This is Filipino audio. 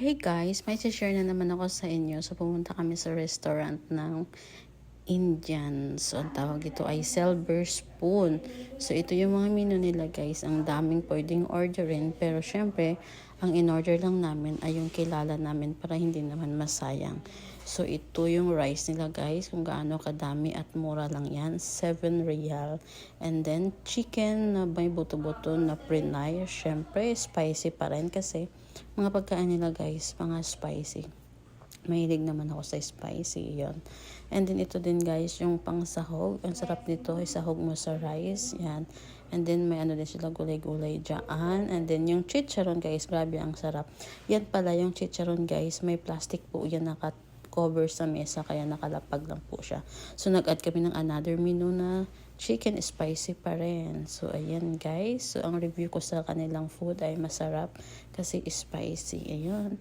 Hey guys, may share na naman ako sa inyo. So, pumunta kami sa restaurant ng Indian. So, ang tawag dito ay silver spoon. So, ito yung mga menu nila guys. Ang daming pwedeng orderin. Pero syempre, ang in-order lang namin ay yung kilala namin para hindi naman masayang. So, ito yung rice nila guys. Kung gaano kadami at mura lang yan. 7 real. And then, chicken na may buto-buto na prinay. Syempre, spicy pa rin kasi mga pagkain nila guys, mga spicy. Mahilig naman ako sa spicy, yon. And then ito din guys, yung pang sahog. Ang sarap nito, isahog mo sa rice, yan. And then may ano din sila, gulay-gulay dyan. And then yung chicharon guys, grabe ang sarap. Yan pala yung chicharon guys, may plastic po yan cover sa mesa, kaya nakalapag lang po siya. So nag-add kami ng another menu na chicken spicy pa rin. So ayan guys, so ang review ko sa kanilang food ay masarap kasi spicy. Ayun.